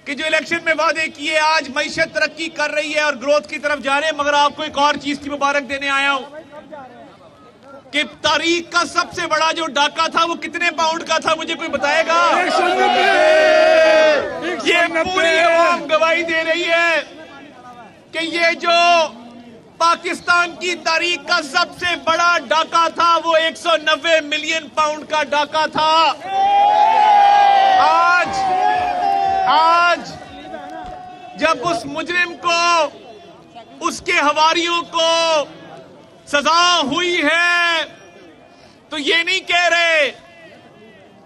کہ جو الیکشن میں وعدے کیے آج معیشت ترقی کر رہی ہے اور گروتھ کی طرف جا رہے ہیں، مگر آپ کو ایک اور چیز کی مبارک دینے آیا ہوں کہ تاریخ کا سب سے بڑا جو ڈاکہ تھا وہ کتنے پاؤنڈ کا تھا؟ مجھے کوئی بتائے گا؟ یہ پوری عوام گواہی دے رہی ہے کہ یہ جو پاکستان کی تاریخ کا سب سے بڑا ڈاکہ تھا وہ 190 ملین پاؤنڈ کا ڈاکہ تھا۔ آج جب اس مجرم کو، اس کے حواریوں کو سزا ہوئی ہے تو یہ نہیں کہہ رہے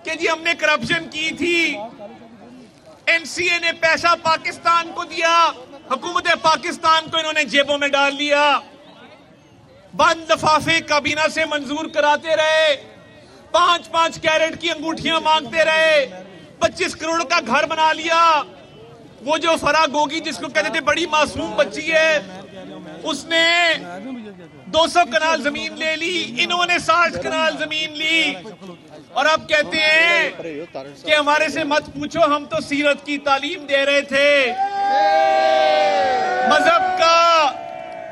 کہ جی ہم نے کرپشن کی تھی، این سی اے نے پیسہ پاکستان کو دیا، حکومت پاکستان کو انہوں نے جیبوں میں ڈال لیا، بند لفافے کابینہ سے منظور کراتے رہے، 5 کیرٹ کی انگوٹھیاں مانگتے رہے، 25 کروڑ کا گھر بنا لیا۔ وہ جو فرا گوگی جس کو کہتے تھے بڑی معصوم بچی ہے، اس نے 200 کنال زمین لے لی، انہوں نے 60 کنال زمین لی، اور اب کہتے ہیں کہ ہمارے سے مت پوچھو، ہم تو سیرت کی تعلیم دے رہے تھے۔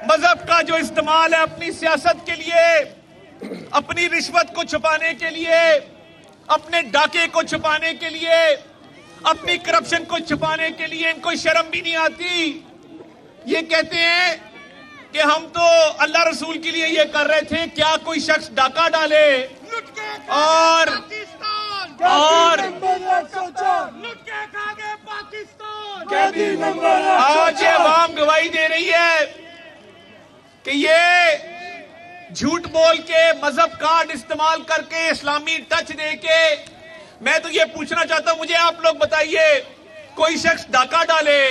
مذہب کا جو استعمال ہے اپنی سیاست کے لیے، اپنی رشوت کو چھپانے کے لیے، اپنے ڈاکے کو چھپانے کے لیے، اپنی کرپشن کو چھپانے کے لیے، ان کو شرم بھی نہیں آتی۔ یہ کہتے ہیں کہ ہم تو اللہ رسول کے لیے یہ کر رہے تھے، کیا کوئی شخص ڈاکہ ڈالے اور آج یہ عوام گواہی دے رہی ہے کہ یہ جھوٹ بول کے، مذہب کارڈ استعمال کر کے، اسلامی ٹچ دے کے، میں تو یہ پوچھنا چاہتا ہوں، مجھے آپ لوگ بتائیے، کوئی شخص ڈاکہ ڈالے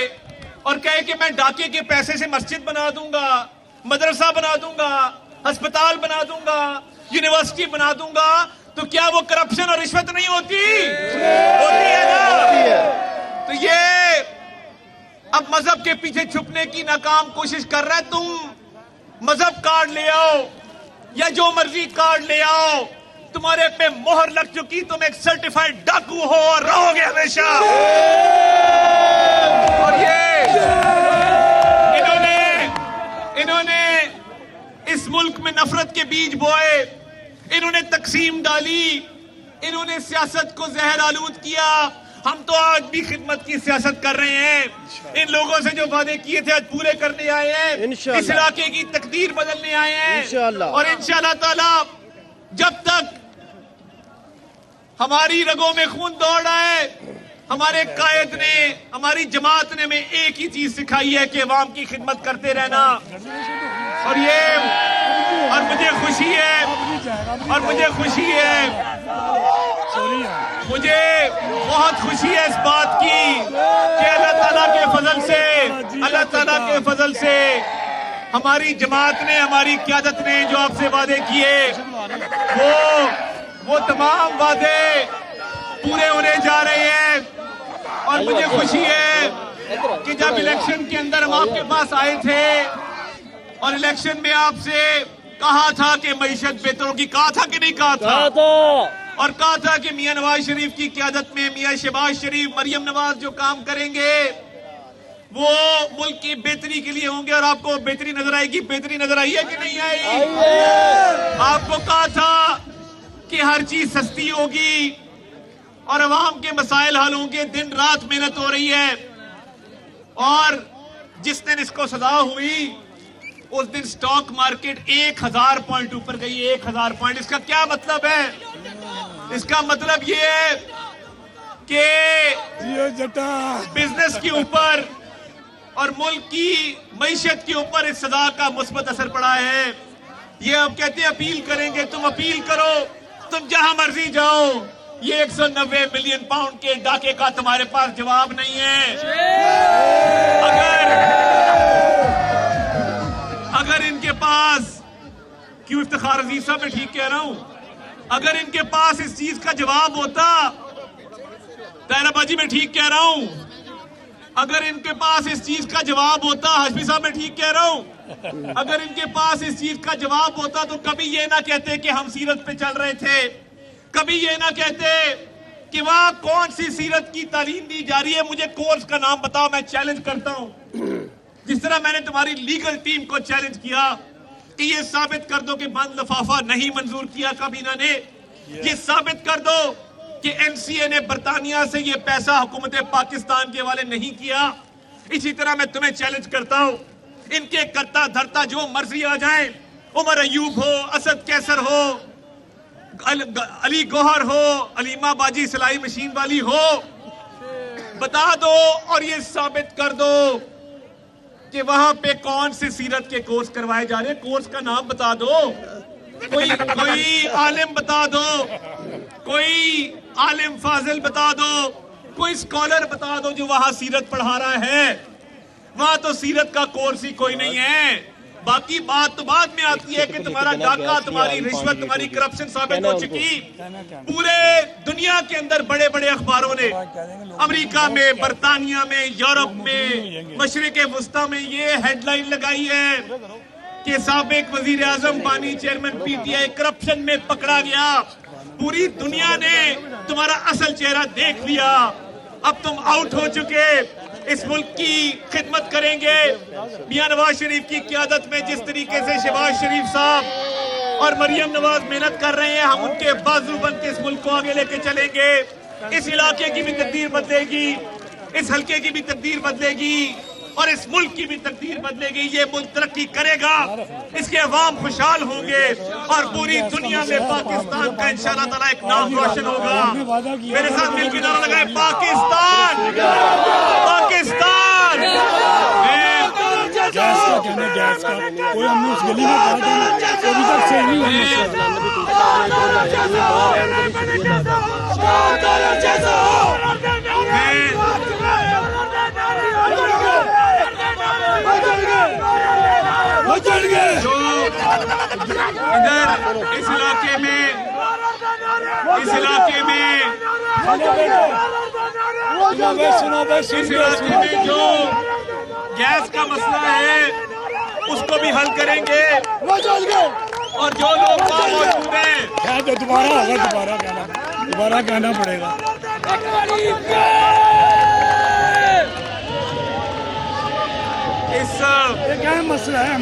اور کہے کہ میں ڈاکے کے پیسے سے مسجد بنا دوں گا، مدرسہ بنا دوں گا، ہسپتال بنا دوں گا، یونیورسٹی بنا دوں گا، تو کیا وہ کرپشن اور رشوت نہیں ہوتی؟ ہوتی ہے نا؟ تو یہ اب مذہب کے پیچھے چھپنے کی ناکام کوشش کر رہا ہے۔ تم مذہب کارڈ لے آؤ یا جو مرضی کارڈ لے آؤ، تمہارے پہ مہر لگ چکی، تم ایک سرٹیفائیڈ ڈاکو ہو اور رہو گے ہمیشہ۔ اور یہ انہوں نے اس ملک میں نفرت کے بیج بوئے، انہوں نے تقسیم ڈالی، انہوں نے سیاست کو زہر آلود کیا۔ ہم تو آج بھی خدمت کی سیاست کر رہے ہیں، ان لوگوں سے جو وعدے کیے تھے آج پورے کرنے آئے ہیں، اس علاقے کی تقدیر بدلنے آئے ہیں، اور انشاءاللہ تعالی جب تک ہماری رگوں میں خون دوڑ رہا ہے، ہمارے قائد نے، ہماری جماعت نے ہمیں ایک ہی چیز سکھائی ہے کہ عوام کی خدمت کرتے رہنا۔ اور مجھے خوشی ہے مجھے بہت خوشی ہے اس بات کی کہ اللہ تعالیٰ کے فضل سے ہماری جماعت نے، ہماری قیادت نے جو آپ سے وعدے کیے وہ تمام وعدے پورے ہونے جا رہے ہیں۔ اور مجھے خوشی ہے کہ جب الیکشن کے اندر ہم آپ کے پاس آئے تھے اور الیکشن میں آپ سے کہا تھا کہ معیشت بہتر ہوگی، کہا تھا کہ نہیں کہا تھا؟ اور کہا تھا کہ میاں نواز شریف کی قیادت میں میاں شہباز شریف، مریم نواز جو کام کریں گے وہ ملک کی بہتری کے لیے ہوں گے، اور آپ کو بہتری نظر آئے گی۔ بہتری نظر آئی ہے کہ نہیں آئی؟ آپ کو کہا تھا کہ ہر چیز سستی ہوگی اور عوام کے مسائل حل ہوں گے، دن رات محنت ہو رہی ہے، اور جس دن اس کو سزا ہوئی اس دن سٹاک مارکیٹ 1000 پوائنٹ اوپر گئی، 1000 پوائنٹ۔ اس کا کیا مطلب ہے؟ اس کا مطلب یہ ہے کہ بزنس کے اوپر اور ملک کی معیشت کے اوپر اس سزا کا مثبت اثر پڑا ہے۔ یہ اب کہتے ہیں اپیل کریں گے، تم اپیل کرو، تم جہاں مرضی جاؤ، یہ 190 ملین پاؤنڈ کے ڈاکے کا تمہارے پاس جواب نہیں ہے۔ اگر ان کے پاس، کیوں افتخار عزیز صاحب میں ٹھیک کہہ رہا ہوں، اگر ان کے پاس اس چیز کا جواب ہوتا، طاہر باجی میں ٹھیک کہہ رہا ہوں، اگر ان کے پاس اس چیز کا جواب ہوتا، ہاشمی صاحب میں ٹھیک کہہ رہا ہوں، اگر ان کے پاس اس چیز کا جواب ہوتا تو کبھی یہ نہ کہتے کہ ہم سیرت پہ چل رہے تھے، کبھی یہ نہ کہتے کہ وہاں کون سی سیرت کی تعلیم دی جا رہی ہے. مجھے کورس کا نام بتاؤ, میں چیلنج کرتا ہوں. جس طرح میں نے تمہاری لیگل ٹیم کو چیلنج کیا کہ یہ ثابت کر دو کہ بند لفافہ نہیں منظور کیا کابینہ نے. یہ ثابت کر دو کہ NCA نے برطانیہ سے یہ پیسہ حکومت پاکستان کے حوالے نہیں کیا. اسی طرح میں تمہیں چیلنج کرتا ہوں, ان کے کرتا دھرتا جو مرضی آ جائیں, عمر ایوب ہو, اسد کیسر ہو, علی گوہر ہو, علیمہ باجی سلائی مشین والی ہو, بتا دو اور یہ ثابت کر دو کہ وہاں پہ کون سے سیرت کے کورس کروائے جا رہے ہیں. کورس کا نام بتا دو, کوئی عالم بتا دو, کوئی عالم فاضل بتا دو, کوئی اسکالر بتا دو جو وہاں سیرت پڑھا رہا ہے. وہاں تو سیرت کا کورس ہی کوئی نہیں ہے. باقی بات تو بعد میں آتی ہے کہ تمہارا ڈاکہ, تمہاری رشوت, تمہاری کرپشن ثابت ہو چکی. پورے دنیا کے اندر بڑے بڑے اخباروں نے, امریکہ میں, برطانیہ میں, یورپ میں, مشرق وسطیٰ میں یہ ہیڈ لائن لگائی ہے کہ سابق وزیر اعظم بانی چیئرمین PTI کرپشن میں پکڑا گیا. پوری دنیا نے تمہارا اصل چہرہ دیکھ لیا. اب تم آؤٹ ہو چکے. اس ملک کی خدمت کریں گے. میاں نواز شریف کی قیادت میں جس طریقے سے شہباز شریف صاحب اور مریم نواز محنت کر رہے ہیں, ہم ان کے بازو بن کے اس ملک کو آگے لے کے چلیں گے. اس علاقے کی بھی تقدیر بدلے گی, اس حلقے کی بھی تقدیر بدلے گی, اور اس ملک کی بھی تقدیر بدلے گی. یہ ملک ترقی کرے گا, اس کے عوام خوشحال ہوں گے, اور پوری دنیا میں پاکستان کا انشاءاللہ تعالیٰ ایک نام روشن ہوگا. میرے ساتھ مل کے نعرہ لگائے, پاکستان, پاکستان. گیس کا کہنا, گیس کا کوئی ہم نے اس گلی میں کہا تھا, ابھی تک صحیح نہیں ادھر اس علاقے میں جو گیس کا مسئلہ ہے اس کو بھی حل کریں گے, اور جو لوگ موجود ہیں دوبارہ کہنا پڑے گا. مسئلہ ہے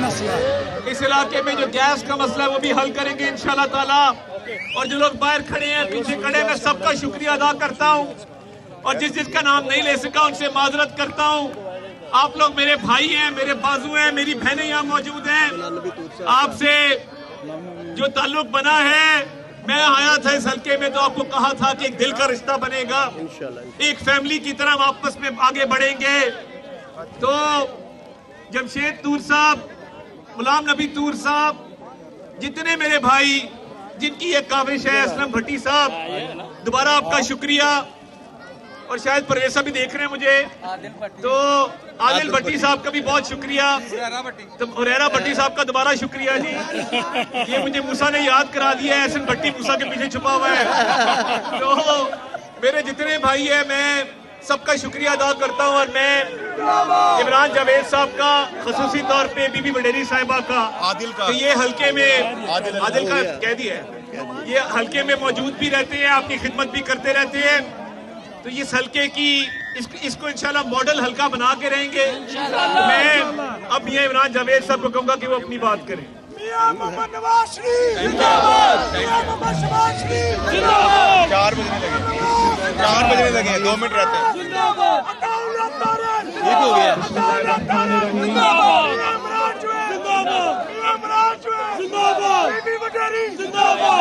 اس علاقے میں جو گیس کا مسئلہ ہے وہ بھی حل کریں گے انشاءاللہ تعالیٰ. اور جو لوگ باہر کھڑے ہیں, پیچھے کھڑے ہیں, میں سب کا شکریہ ادا کرتا ہوں, اور جس کا نام نہیں لے سکا ان سے معذرت کرتا ہوں. آپ لوگ میرے بھائی ہیں, میرے بازو ہیں, میری بہنیں یہاں موجود ہیں. آپ سے جو تعلق بنا ہے, میں آیا تھا اس حلقے میں تو آپ کو کہا تھا کہ ایک دل کا رشتہ بنے گا, ایک فیملی کی طرح آپس میں آگے بڑھیں گے. تو جمشید طور صاحب, غلام نبی طور صاحب, جتنے میرے بھائی جن کی یہ کاوش ہے, اسلم بھٹی صاحب, دوبارہ آپ کا شکریہ. اور شاید پرویز صاحب بھی دیکھ رہے ہیں مجھے, تو عادل بھٹی صاحب کا بھی بہت شکریہ. ہریرا بھٹی صاحب کا دوبارہ شکریہ جی. یہ مجھے موسیٰ نے یاد کرا دیا ہے, احسن بھٹی موسیٰ کے پیچھے چھپا ہوا ہے. تو میرے جتنے بھائی ہیں میں سب کا شکریہ ادا کرتا ہوں. اور میں عمران جاوید صاحب کا, خصوصی طور پہ بی بی وڈیری صاحبہ کا, کہ یہ حلقے میں عادل کا کہہ دیا ہے, یہ حلقے میں موجود بھی رہتے ہیں, آپ کی خدمت بھی کرتے رہتے ہیں. تو اس حلقے کی اس کو انشاءاللہ ماڈل حلقہ بنا کے رہیں گے. میں اب یہ عمران جاوید صاحب کو کہوں گا کہ وہ اپنی بات کریں. میاں محمد نواز شریف زندہ باد, میاں محمد شہباز شریف زندہ باد. 4 بجنے لگے 2 منٹ رہتے ہیں. زندہ باد. یہ ہو گیا. زندہ باد. عمران جو ہے زندہ باد, عمران جو ہے زندہ باد, بی بی وڈیری زندہ باد.